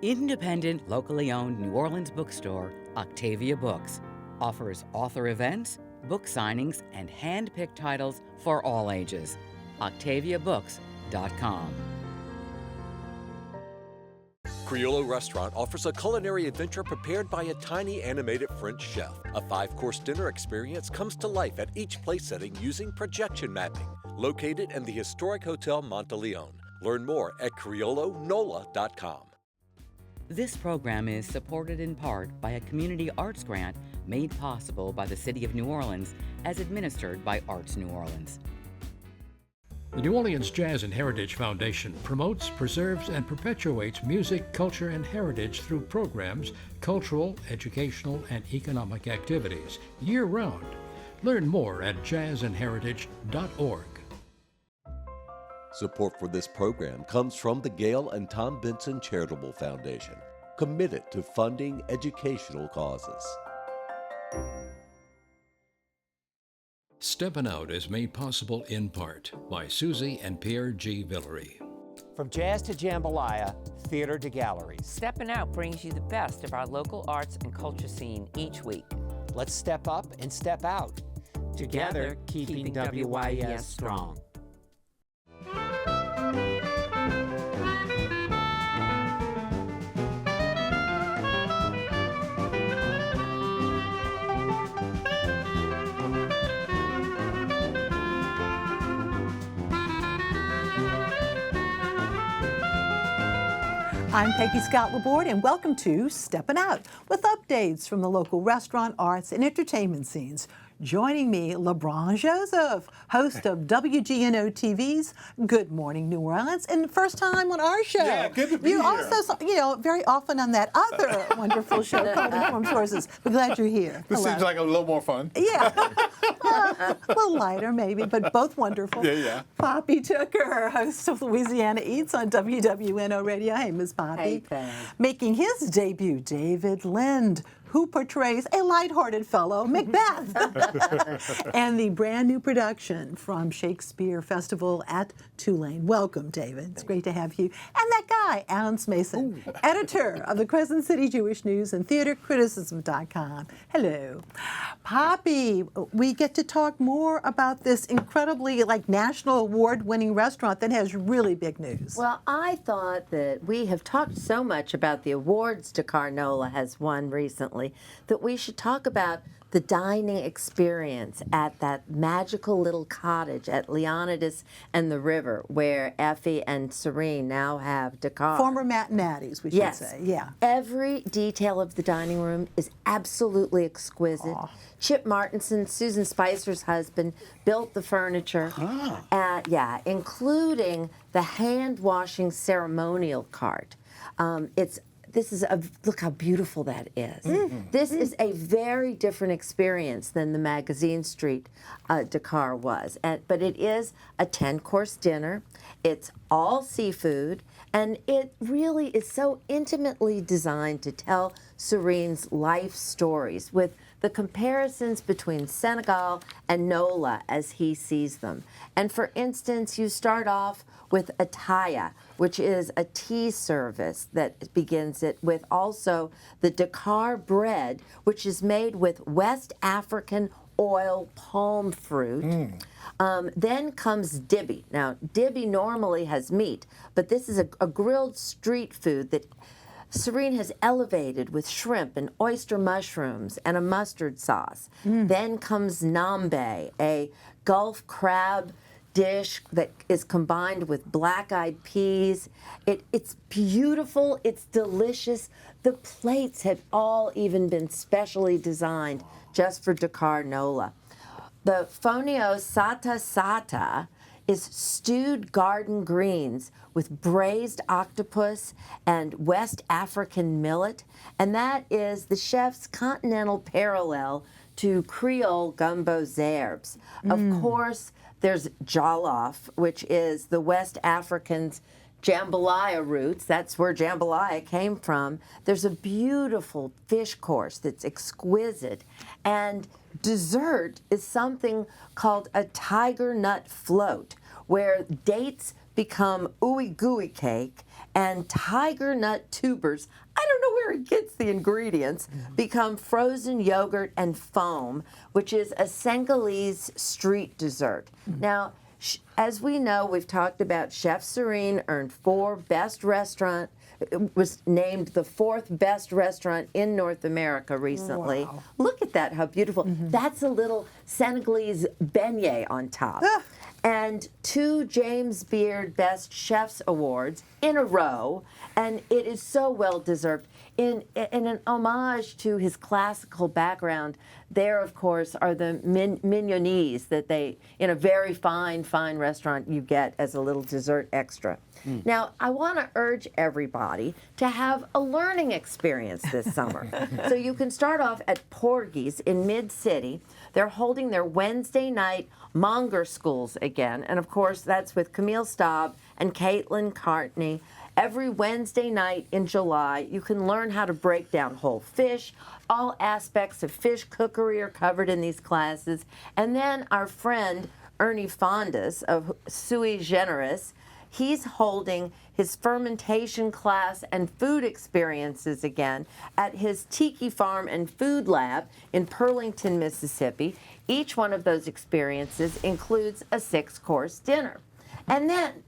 Independent, locally owned New Orleans bookstore, Octavia Books, offers author events, book signings, and hand-picked titles for all ages. OctaviaBooks.com. Criollo Restaurant offers a culinary adventure prepared by a tiny animated French chef. A 5-course dinner experience comes to life at each place setting using projection mapping. Located in the historic Hotel Monteleone. Learn more at criollonola.com. This program is supported in part by a community arts grant made possible by the City of New Orleans as administered by Arts New Orleans. The New Orleans Jazz and Heritage Foundation promotes, preserves, and perpetuates music, culture, and heritage through programs, cultural, educational, and economic activities year-round. Learn more at jazzandheritage.org. Support for this program comes from the Gail and Tom Benson Charitable Foundation, committed to funding educational causes. Steppin Out is made possible in part by Susie and Pierre G. Villery. From jazz to jambalaya, theater to galleries. Steppin Out brings you the best of our local arts and culture scene each week. Let's step up and step out. Together, keeping WYES strong. I'm Peggy Scott Laborde, and welcome to Steppin Out, with updates from the local restaurant, arts, and entertainment scenes. Joining me, Lebron Joseph, host of WGNO-TV's Good Morning New Orleans, and first time on our show. Yeah, good to be here. You also, very often on that other wonderful show called Informed Sources. We're glad you're here. This seems like a little more fun. Yeah. A little lighter, maybe, but both wonderful. Yeah. Poppy Tooker, host of Louisiana Eats on WWNO Radio. Hey, Ms. Poppy. Hey, thanks. Making his debut, David Lind, who portrays a lighthearted fellow, Macbeth. And the brand new production from Shakespeare Festival at Tulane. Welcome, David. It's great to have you. And that guy, Alan Smason, editor of the Crescent City Jewish News and theatercriticism.com. Hello. Poppy, we get to talk more about this incredibly national award-winning restaurant that has really big news. Well, I thought that we have talked so much about the awards Dakar Nola has won recently that we should talk about the dining experience at that magical little cottage at Leonidas and the River, where Effie and Serene now have Dakar. Former Matt and Addie's, we should say. Yeah. Every detail of the dining room is absolutely exquisite. Aww. Chip Martinson, Susan Spicer's husband, built the furniture. Including the hand-washing ceremonial cart. Look how beautiful that is. This is a very different experience than the Magazine Street Dakar was. But it is a 10-course dinner. It's all seafood, and it really is so intimately designed to tell Serene's life stories with the comparisons between Senegal and Nola as he sees them. And for instance, you start off with ataya, which is a tea service that begins it with also the Dakar bread, which is made with West African oil palm fruit. Then comes dibby. Now, dibby normally has meat, but this is a grilled street food that Serene has elevated with shrimp and oyster mushrooms and a mustard sauce. Then comes nambe, a Gulf crab dish that is combined with black-eyed peas. It's beautiful, it's delicious. The plates have all even been specially designed just for Dakar Nola. The fonio sata sata is stewed garden greens with braised octopus and West African millet, and that is the chef's continental parallel to Creole gumbo zerbs. Of course, there's jollof, which is the West Africans' jambalaya roots. That's where jambalaya came from. There's a beautiful fish course that's exquisite. And dessert is something called a tiger nut float, where dates become ooey gooey cake and tiger nut tubers, I don't know where he gets the ingredients, become frozen yogurt and foam, which is a Senegalese street dessert. Now, as we know, we've talked about Chef Serene earned 4 Best Restaurant, was named the 4th best restaurant in North America recently. Wow. Look at that, how beautiful. That's a little Senegalese beignet on top. And 2 James Beard Best Chefs Awards in a row, and it is so well deserved. In an homage to his classical background, there, of course, are the mignonese that they, in a very fine restaurant, you get as a little dessert extra. Now, I want to urge everybody to have a learning experience this summer. So you can start off at Porgy's in Mid-City. They're holding their Wednesday night Monger Schools again. And, of course, that's with Camille Staub and Caitlin Cartney. Every Wednesday night in July, you can learn how to break down whole fish. All aspects of fish cookery are covered in these classes. And then our friend Ernie Fondas of Sui Generis, he's holding his fermentation class and food experiences again at his Tiki Farm and Food Lab in Pearlington, Mississippi. Each one of those experiences includes a 6-course dinner. And then,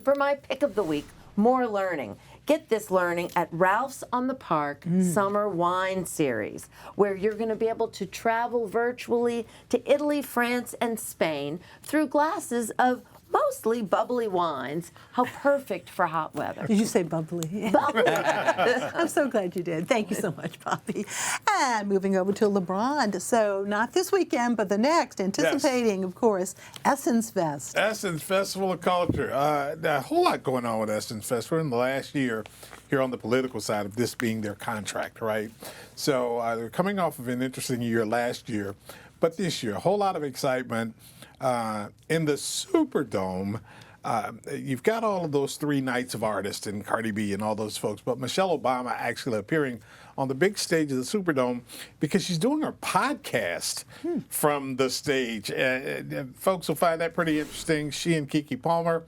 for my pick of the week, more learning. Get this learning at Ralph's on the Park Summer Wine Series, where you're going to be able to travel virtually to Italy, France, and Spain through glasses of mostly bubbly wines. How perfect for hot weather. Did you say bubbly? Bubbly. I'm so glad you did. Thank you so much, Poppy. And moving over to Lebron. So not this weekend, but the next, anticipating, of course, Essence Fest. Essence Festival of Culture. A whole lot going on with Essence Fest. We're in the last year here on the political side of this being their contract, right? So they're coming off of an interesting year last year, but this year, a whole lot of excitement. In the Superdome, you've got all of those 3 nights of artists and Cardi B and all those folks, but Michelle Obama actually appearing on the big stage of the Superdome because she's doing her podcast from the stage. Folks will find that pretty interesting. She and Keke Palmer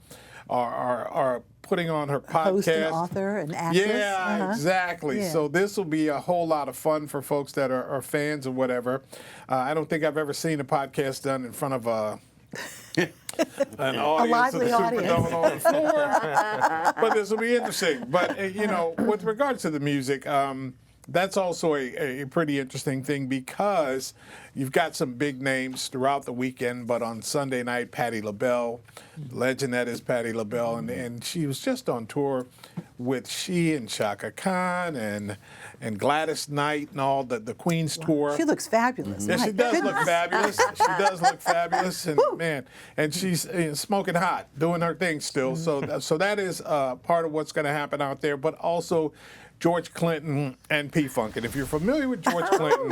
are putting on her podcast. Host and author and actress. Yeah, exactly. Yeah. So this will be a whole lot of fun for folks that are fans or whatever. I don't think I've ever seen a podcast done in front of an audience lively of the Superdome on the floor. But this will be interesting. But, with regards to the music, that's also a pretty interesting thing because you've got some big names throughout the weekend, but on Sunday night, Patti LaBelle, legend that is Patti LaBelle, and she was just on tour with she and Shaka Khan and Gladys Knight and all the Queen's tour. She looks fabulous. Yeah, My she does goodness. look fabulous. She does look fabulous, and man, and she's smoking hot, doing her thing still. So that is part of what's going to happen out there, but also George Clinton and P-Funk. And if you're familiar with George Clinton,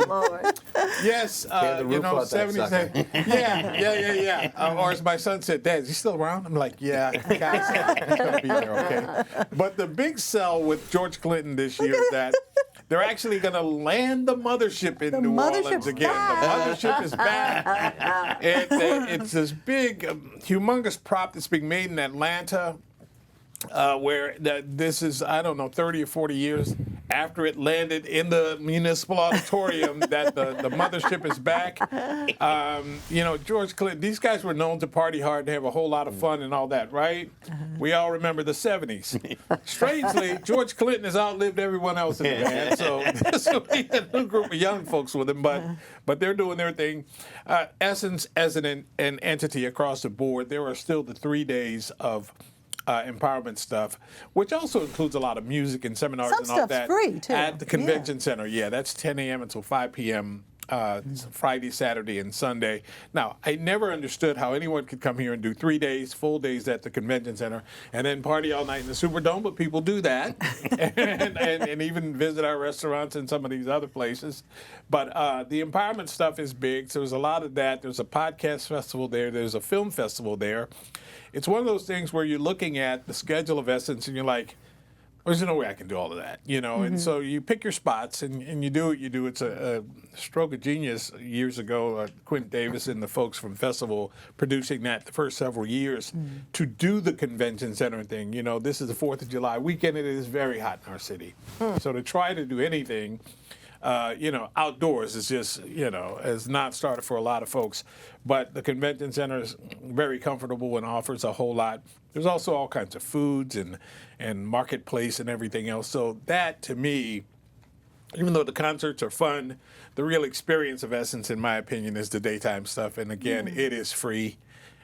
yes, 70s. Yeah. Or as my son said, Dad, is he still around? I'm like, yeah, guys, he's going to be there, okay? But the big sell with George Clinton this year is that they're actually going to land the mothership in New Orleans again. The mothership is back. It's this big, humongous prop that's being made in Atlanta. Where this is, 30 or 40 years after it landed in the municipal auditorium that the mothership is back. George Clinton, these guys were known to party hard and have a whole lot of fun and all that, right? We all remember the 70s. Strangely, George Clinton has outlived everyone else in the band, so this will be a new group of young folks with him, but they're doing their thing. Essence, as an entity across the board, there are still the 3 days of empowerment stuff, which also includes a lot of music and seminars and all that. Free too. At the convention center. Yeah, that's 10 a.m. until 5 p.m. Friday, Saturday, and Sunday. Now, I never understood how anyone could come here and do 3 days, full days at the convention center, and then party all night in the Superdome, but people do that, and even visit our restaurants and some of these other places. But the empowerment stuff is big, so there's a lot of that. There's a podcast festival there. There's a film festival there. It's one of those things where you're looking at the schedule of Essence and you're like, There's no way I can do all of that, you know. And so you pick your spots and you do what you do. It's a stroke of genius years ago. Quentin Davis and the folks from Festival producing that the first several years to do the convention center thing. You know, this is the 4th of July weekend. It is very hot in our city. So to try to do anything, you know, outdoors is just, you know, has not started for a lot of folks. But the convention center is very comfortable and offers a whole lot. There's also all kinds of foods and marketplace and everything else. So that, to me, even though the concerts are fun, the real experience of Essence, in my opinion, is the daytime stuff. And again, it is free.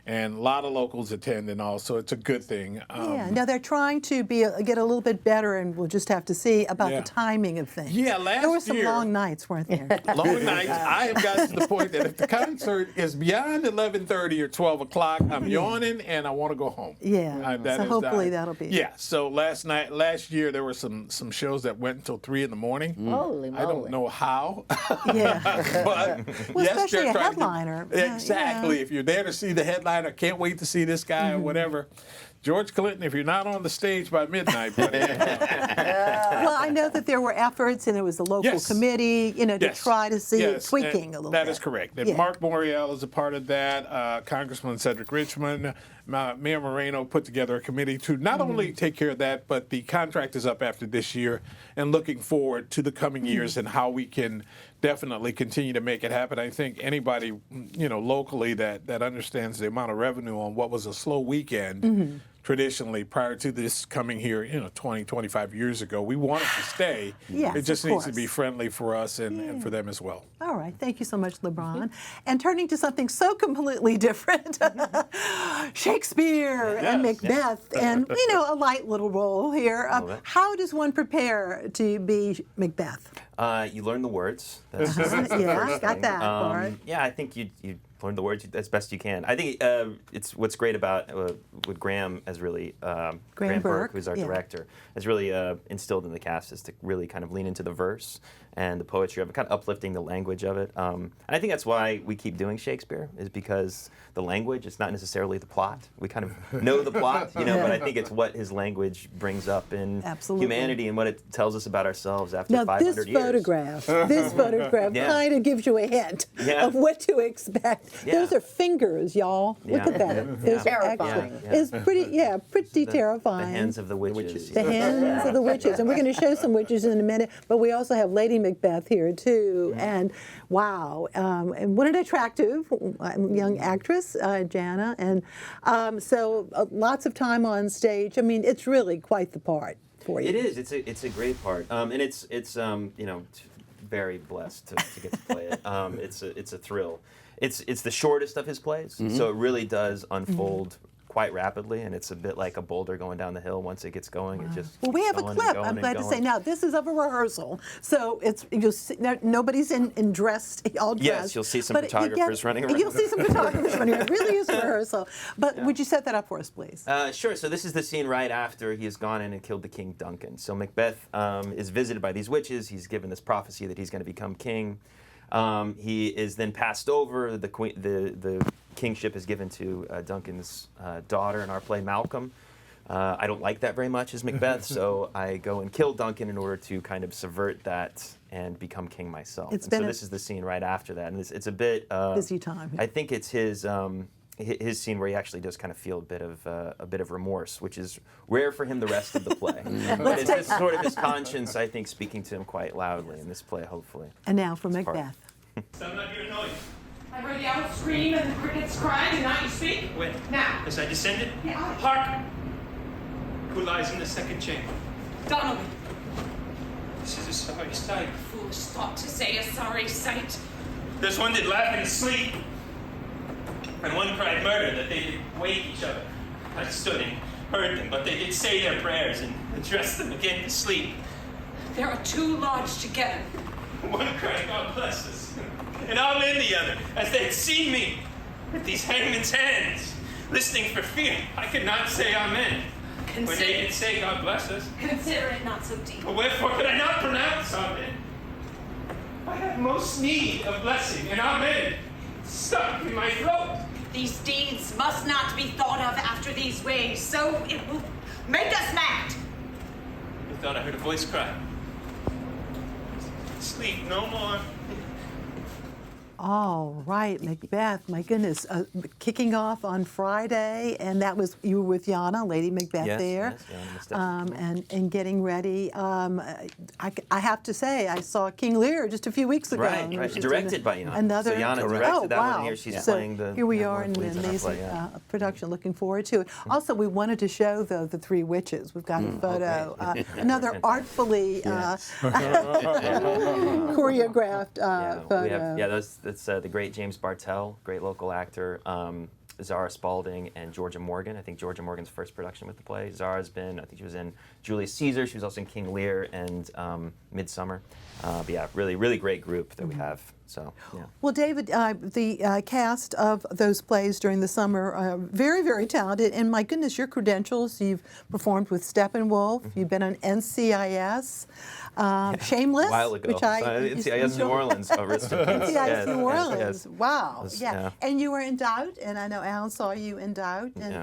And a lot of locals attend and all, so it's a good thing. Yeah, now they're trying to get a little bit better, and we'll just have to see about the timing of things. Yeah, last year. There were some long nights, weren't there? Long nights. I have gotten to the point that if the concert is beyond 11:30 or 12 o'clock, I'm yawning and I want to go home. Yeah, so hopefully that'll be. Yeah, so last year there were some shows that went until 3 in the morning. Holy moly. I don't know how. Yeah. But well, yes, especially a they're trying to headliner. exactly. If you're there to see the headliner, I can't wait to see this guy or whatever. George Clinton, if you're not on the stage by midnight, buddy. Well, I know that there were efforts, and it was the local committee, you know, to try to see it tweaking a little bit. That is correct. And Mark Morial is a part of that. Congressman Cedric Richmond, Mayor Moreno put together a committee to not only take care of that, but the contract is up after this year, and looking forward to the coming years and how we can definitely continue to make it happen. I think anybody, you know, locally that understands the amount of revenue on what was a slow weekend traditionally prior to this coming here, you know, 20, 25 years ago, we want it to stay. Yes, it just of needs to course. be friendly for us and for them as well. All right, thank you so much, LeBron. And turning to something so completely different, Shakespeare and Macbeth, and, you know, a light little role here. How does one prepare to be Macbeth? You learn the words. That's the Yeah, first got thing. that part. Yeah, I think you learn the words as best you can. I think it's what's great about what Graham has really Graham Burke, who's our director, has really instilled in the cast is to really kind of lean into the verse and the poetry of it, kind of uplifting the language of it. And I think that's why we keep doing Shakespeare, is because the language, it's not necessarily the plot. We kind of know the plot, you know, but I think it's what his language brings up in humanity and what it tells us about ourselves after 500 years. This photograph kind of gives you a hint of what to expect. Those are fingers, y'all. Look at that. It's terrifying. It's pretty terrifying. The hands of the witches. The hands of the witches. And we're going to show some witches in a minute, but we also have Lady Macbeth here too. And wow, and what an attractive young actress, Jana. And so lots of time on stage. I mean, it's really quite the part for you. It is. It's a great part. And it's you know, very blessed to get to play it. It's a thrill. It's the shortest of his plays, so it really does unfold quite rapidly, and it's a bit like a boulder going down the hill. Once it gets going, it just we have a clip. I'm glad to say. Now this is of a rehearsal, so you'll see, nobody's all dressed. Yes, you'll see some photographers running around. You'll see some photographers running around. It really is a rehearsal. But would you set that up for us, please? Sure. So this is the scene right after he has gone in and killed the King Duncan. So Macbeth is visited by these witches. He's given this prophecy that he's going to become king. He is then passed over. The kingship is given to Duncan's daughter in our play, Malcolm. I don't like that very much as Macbeth, so I go and kill Duncan in order to kind of subvert that and become king myself. So this is the scene right after that, and it's a bit busy time. I think it's his scene where he actually does kind of feel a bit of remorse, which is rare for him the rest of the play. But it's just sort of his conscience, I think, speaking to him quite loudly in this play, hopefully. And now for Macbeth. So I'm not hearing noise. I heard the owl scream and the crickets crying, and now you speak? When? Now. As I descended? Yeah. Hark! Who lies in the second chamber? Donovan. This is a sorry sight. Foolish thought to say a sorry sight. There's one did laugh in his sleep, and one cried murder, that they did wake each other. I stood and heard them, but they did say their prayers and addressed them again to sleep. There are two lodged together. One cried, God bless us, and amen the other, as they had seen me with these hangman's hands, listening for fear. I could not say amen. When they did say God bless us. Consider it not so deep. But wherefore could I not pronounce amen? I have most need of blessing, and amen stuck in my throat. These deeds must not be thought of after these ways, so it will make us mad. I thought I heard a voice cry. Sleep no more. All right, Macbeth, my goodness, kicking off on Friday, and that was, you were with Yana, Lady Macbeth there, Yes, Yana and getting ready. I have to say, I saw King Lear just a few weeks ago. Right. Directed by Yana. Another, so Yana directed that one, and here she's so playing the... here we are in an amazing production, looking forward to it. Also, we wanted to show, though, the Three Witches. We've got a photo, another artfully choreographed photo. That's the great James Bartell, great local actor, Zara Spalding, and Georgia Morgan. I think Georgia Morgan's first production with the play. Zara's been, I think she was in Julius Caesar. She was also in King Lear and Midsummer. But yeah, really great group that we have. So, yeah. Well, David, the cast of those plays during the summer are very talented. And my goodness, your credentials, you've performed with Steppenwolf, you've been on NCIS, Shameless, a while ago. which I NCIS New Orleans. NCIS New Orleans. Yes. Wow. And you were in Doubt, and I know Alan saw you in Doubt, and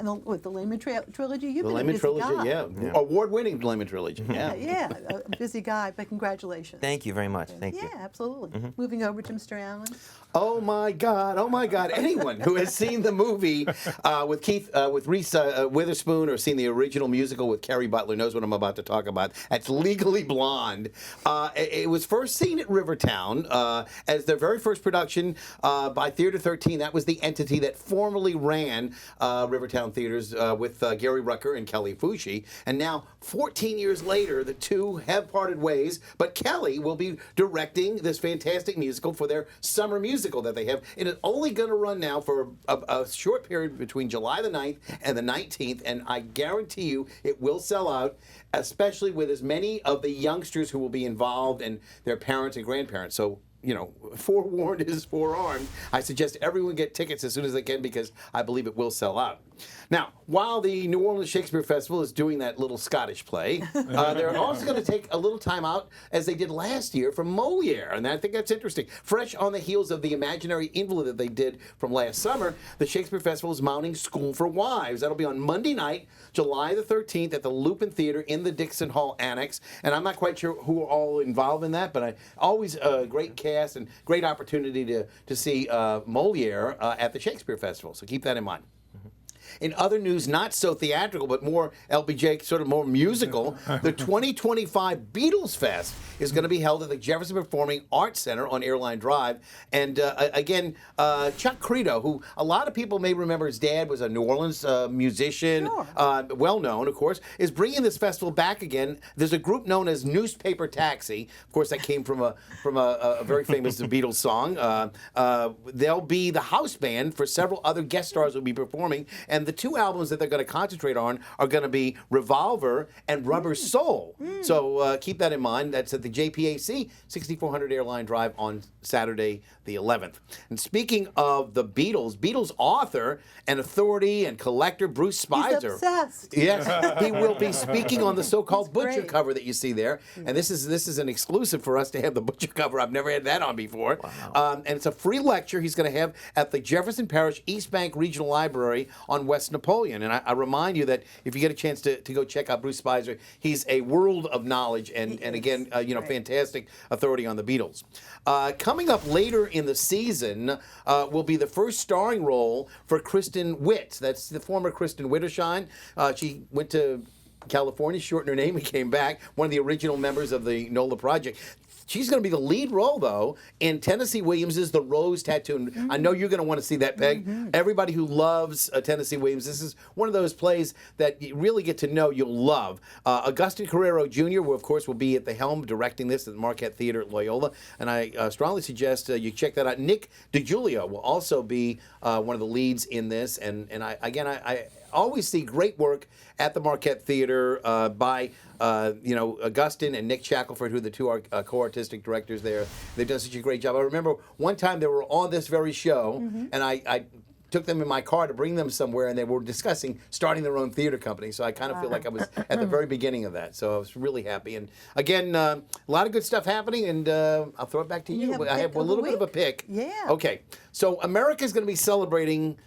the Lehman Trilogy. You've been a busy guy. Award-winning Lehman Trilogy. Yeah, a busy guy, but congratulations. Thank you very much. Thank you. Yeah, absolutely. Moving over to Mr. Allen. Oh my God! Anyone who has seen the movie with Reese Witherspoon or seen the original musical with Carrie Butler knows what I'm about to talk about. That's Legally Blonde. It was first seen at Rivertown as their very first production by Theater 13. That was the entity that formerly ran Rivertown Theaters with Gary Rucker and Kelly Fushi. And now, 14 years later, the two have parted ways. But Kelly will be directing this fantastic musical for their summer musical that they have. It is only going to run now for a short period between July the 9th and the 19th, and I guarantee you it will sell out, especially with as many of the youngsters who will be involved and their parents and grandparents. So, you know, forewarned is forearmed. I suggest everyone get tickets as soon as they can because I believe it will sell out. Now, while the New Orleans Shakespeare Festival is doing that little Scottish play, they're also going to take a little time out, as they did last year, for Moliere, and I think that's interesting. Fresh on the heels of the Imaginary Invalid that they did from last summer, the Shakespeare Festival is mounting School for Wives. That'll be on Monday night, July the 13th, at the Lupin Theater in the Dixon Hall Annex, and I'm not quite sure who are all involved in that, but always a great cast and great opportunity to see Moliere at the Shakespeare Festival, so keep that in mind. In other news, not so theatrical, but more LBJ, sort of more musical, the 2025 Beatles Fest is going to be held at the Jefferson Performing Arts Center on Airline Drive. And again, Chuck Credo, who a lot of people may remember, his dad was a New Orleans musician, well known, of course, is bringing this festival back again. There's a group known as Newspaper Taxi. Of course, that came from a very famous Beatles song. They'll be the house band for several other guest stars who will be performing. And the two albums that they're going to concentrate on are going to be Revolver and Rubber Soul. So keep that in mind. That's at the JPAC, 6400 Airline Drive on Saturday the 11th. And speaking of the Beatles author and authority and collector Bruce Spicer. He's obsessed. Yes, he will be speaking on the so-called Butcher cover that you see there. And this is an exclusive for us to have the Butcher cover. I've never had that on before. Wow. And it's a free lecture he's going to have at the Jefferson Parish East Bank Regional Library on West Napoleon. And I remind you that if you get a chance to go check out Bruce Spicer, he's a world of knowledge and again, fantastic authority on the Beatles. Coming up later in the season will be the first starring role for Kristen Witt. That's the former Kristen Wittershine. She went to California, shortened her name, and came back. One of the original members of the NOLA Project. She's going to be the lead role, though, in Tennessee Williams' The Rose Tattoo. And I know you're going to want to see that, Peg. Everybody who loves Tennessee Williams, this is one of those plays that you really get to know you'll love. Augustin Carrero Jr., who, of course, will be at the helm directing this at the Marquette Theater at Loyola. And I strongly suggest you check that out. Nick DiGiulio will also be one of the leads in this. And I always see great work at the Marquette Theater by Augustin and Nick Shackelford, who are the two co-artistic directors there. They've done such a great job. I remember one time they were on this very show, and I took them in my car to bring them somewhere, and they were discussing starting their own theater company. So I kind of feel like I was at the very beginning of that. So I was really happy. And again, a lot of good stuff happening, and I'll throw it back to you. I have a little bit of a pick. Yeah. Okay. So America's going to be celebrating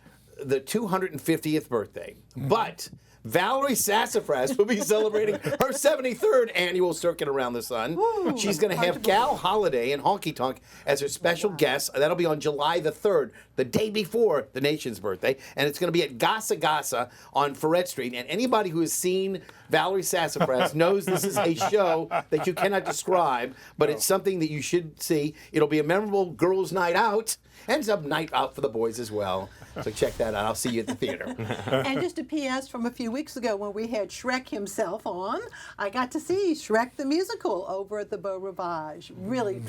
the 250th birthday, but Valerie Sassafras will be celebrating her 73rd annual Circuit Around the Sun. Woo, She's going to have Gal Holiday and Honky Tonk as her special guests. That'll be on July the 3rd, the day before the nation's birthday. And it's going to be at Gasa Gasa on Ferret Street. And anybody who has seen Valerie Sassafras knows this is a show that you cannot describe, but it's something that you should see. It'll be a memorable girls' night out and some night out for the boys as well. So check that out. I'll see you at the theater. And just a P.S. from a few weeks ago when we had Shrek himself on, I got to see Shrek the musical over at the Beau Rivage. Really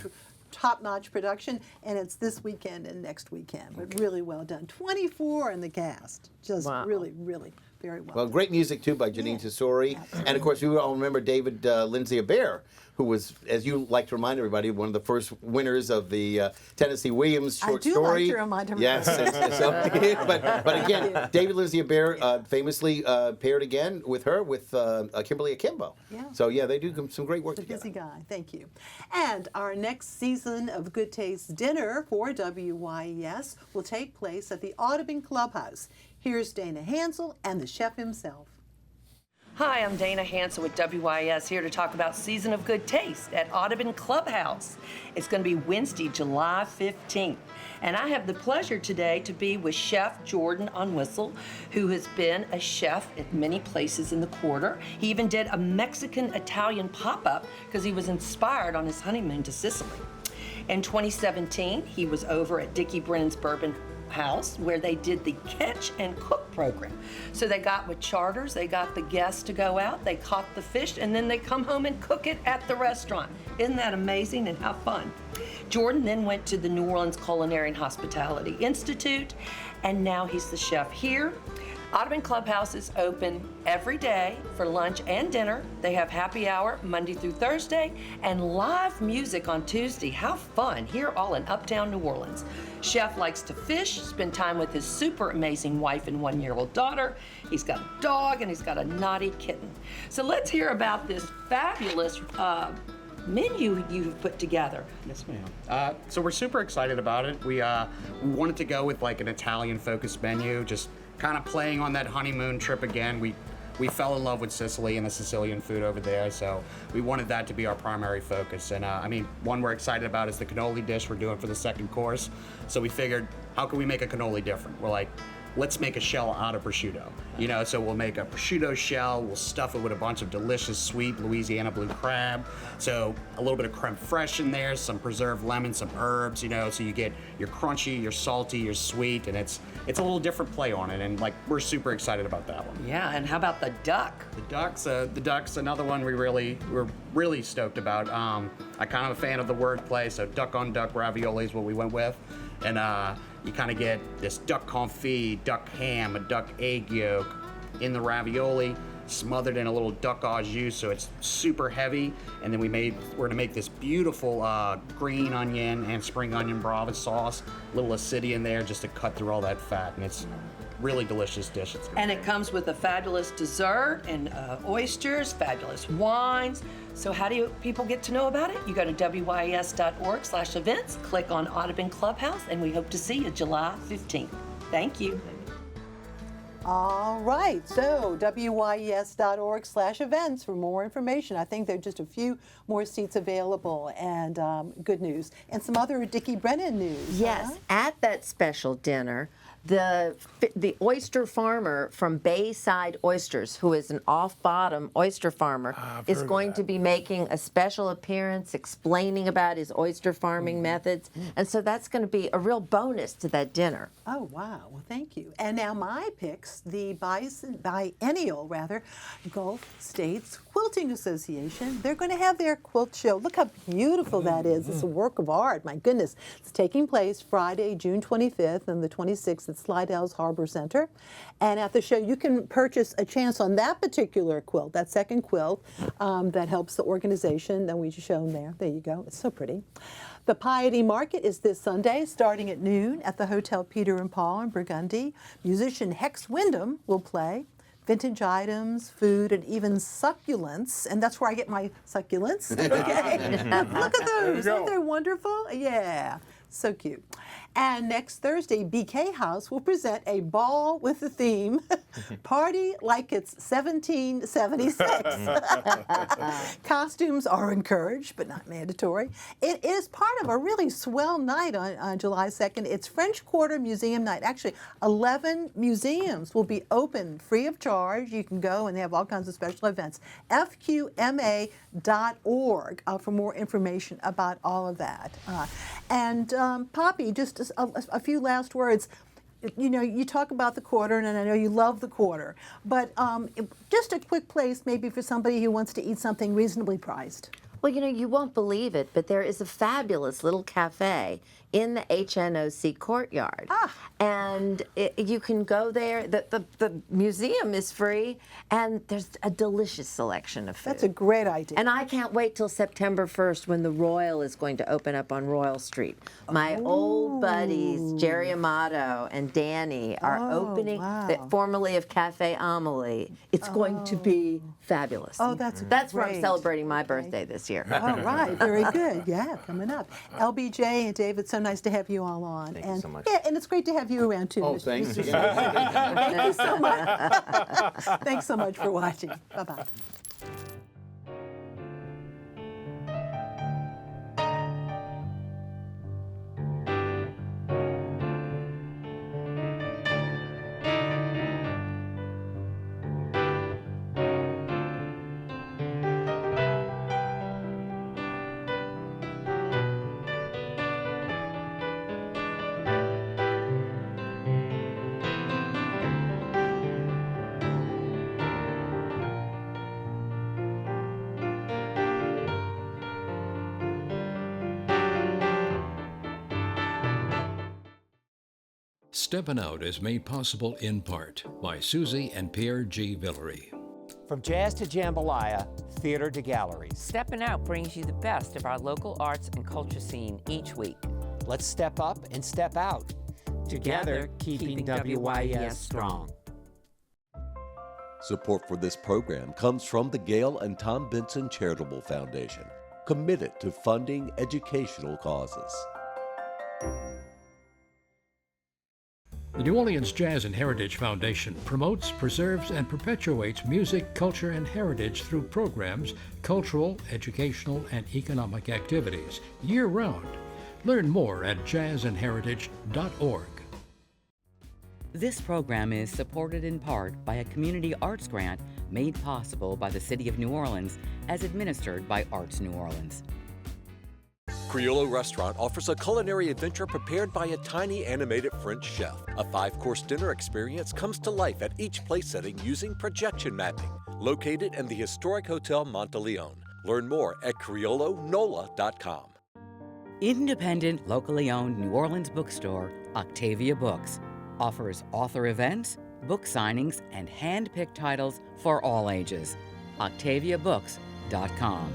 top-notch production, and it's this weekend and next weekend. But really well done. 24 in the cast. Just really, really very well Well, done. great music, too, by Janine Tesori. And, of course, we all remember David Lindsay-Abaire, who was, as you like to remind everybody, one of the first winners of the Tennessee Williams short story. I do like to remind everybody. Yes. But again, David Lindsay-Abaire famously paired again with her with Kimberly Akimbo. Yeah. So, yeah, they do some great work The together. busy guy. Thank you. And our next season of Good Taste Dinner for WYES will take place at the Audubon Clubhouse. Here's Dana Hansel and the chef himself. Hi, I'm Dana Hansel with WYES, here to talk about Season of Good Taste at Audubon Clubhouse. It's going to be Wednesday, July 15th. And I have the pleasure today to be with Chef Jordan Unwissle, who has been a chef at many places in the quarter. He even did a Mexican-Italian pop-up because he was inspired on his honeymoon to Sicily. In 2017, he was over at Dickie Brennan's Bourbon House where they did the Catch and Cook program. So they got with charters, they got the guests to go out, they caught the fish, and then they come home and cook it at the restaurant. Isn't that amazing and how fun? Jordan then went to the New Orleans Culinary and Hospitality Institute, and now he's the chef here. Audubon Clubhouse is open every day for lunch and dinner. They have happy hour Monday through Thursday and live music on Tuesday. How fun, here all in uptown New Orleans. Chef likes to fish, spend time with his super amazing wife and one-year-old daughter. He's got a dog and he's got a naughty kitten. So let's hear about this fabulous menu you've put together. Yes, ma'am. So we're super excited about it. We wanted to go with like an Italian-focused menu, just kind of playing on that honeymoon trip again. We fell in love with Sicily and the Sicilian food over there, so we wanted that to be our primary focus. And I mean, one we're excited about is the cannoli dish we're doing for the second course. So we figured, how can we make a cannoli different? We're like, let's make a shell out of prosciutto. You know, so we'll make a prosciutto shell, we'll stuff it with a bunch of delicious sweet Louisiana blue crab. So a little bit of creme fraiche in there, some preserved lemon, some herbs, you know, so you get your crunchy, your salty, your sweet, and it's a little different play on it, and like, we're super excited about that one. Yeah, and how about the duck? The duck's another one we're really stoked about. I'm kind of a fan of the wordplay, so duck on duck ravioli is what we went with. And you kind of get this duck confit, duck ham, a duck egg yolk in the ravioli, smothered in a little duck au jus, so it's super heavy. And then we're gonna make this beautiful green onion and spring onion brava sauce, a little acidity in there just to cut through all that fat, and it's really delicious dish. And it comes with a fabulous dessert and oysters, fabulous wines. So how do people get to know about it? You go to wyes.org/events, click on Audubon Clubhouse, and we hope to see you July 15th. Thank you. All right, so wyes.org/events for more information. I think there are just a few more seats available, and good news. And some other Dickie Brennan news. Yes, at that special dinner, the oyster farmer from Bayside Oysters, who is an off-bottom oyster farmer, is going to be making a special appearance explaining about his oyster farming methods. And so that's going to be a real bonus to that dinner. Oh, wow. Well, thank you. And now my picks, the biennial Gulf States Quilting Association. They're going to have their quilt show. Look how beautiful that is. It's a work of art. My goodness. It's taking place Friday, June 25th and the 26th at Slidell's Harbor Center. And at the show, you can purchase a chance on that particular quilt, that second quilt that helps the organization that we just shown there. There you go. It's so pretty. The Piety Market is this Sunday, starting at noon at the Hotel Peter and Paul in Burgundy. Musician Hex Wyndham will play. Vintage items, food, and even succulents. And that's where I get my succulents. Okay. Look at those. Aren't they wonderful? Yeah. So cute. And next Thursday, BK House will present a ball with the theme, Party Like It's 1776. Costumes are encouraged, but not mandatory. It is part of a really swell night on July 2nd. It's French Quarter Museum Night. Actually, 11 museums will be open free of charge. You can go and they have all kinds of special events. FQMA.org for more information about all of that. Poppy, just a few last words. You know, you talk about the quarter, and I know you love the quarter, but just a quick place maybe for somebody who wants to eat something reasonably priced. Well, you know, you won't believe it, but there is a fabulous little cafe in the HNOC courtyard. And you can go there. The museum is free, and there's a delicious selection of food. That's a great idea. And I can't wait till September 1st when the Royal is going to open up on Royal Street. My old buddies, Jerry Amato and Danny, are opening, formerly of Cafe Amelie. It's going to be fabulous. Oh, that's where I'm great. celebrating my birthday this year. All right, very good. Yeah, coming up. LBJ and David, so nice to have you all on. Thank you so much. Yeah, and it's great to have you around too. Oh, Mr. thanks. Thank you so much. Thanks so much for watching. Bye-bye. Steppin Out is made possible in part by Susie and Pierre G. Villery. From jazz to jambalaya, theater to galleries. Steppin Out brings you the best of our local arts and culture scene each week. Let's step up and step out. Together, keeping WYES strong. Support for this program comes from the Gail and Tom Benson Charitable Foundation, committed to funding educational causes. The New Orleans Jazz and Heritage Foundation promotes, preserves, and perpetuates music, culture, and heritage through programs, cultural, educational, and economic activities year-round. Learn more at jazzandheritage.org. This program is supported in part by a community arts grant made possible by the City of New Orleans as administered by Arts New Orleans. Criollo Restaurant offers a culinary adventure prepared by a tiny animated French chef. A 5-course dinner experience comes to life at each place setting using projection mapping. Located in the historic Hotel Monteleone. Learn more at criollonola.com. Independent, locally owned New Orleans bookstore, Octavia Books, offers author events, book signings, and hand-picked titles for all ages. OctaviaBooks.com.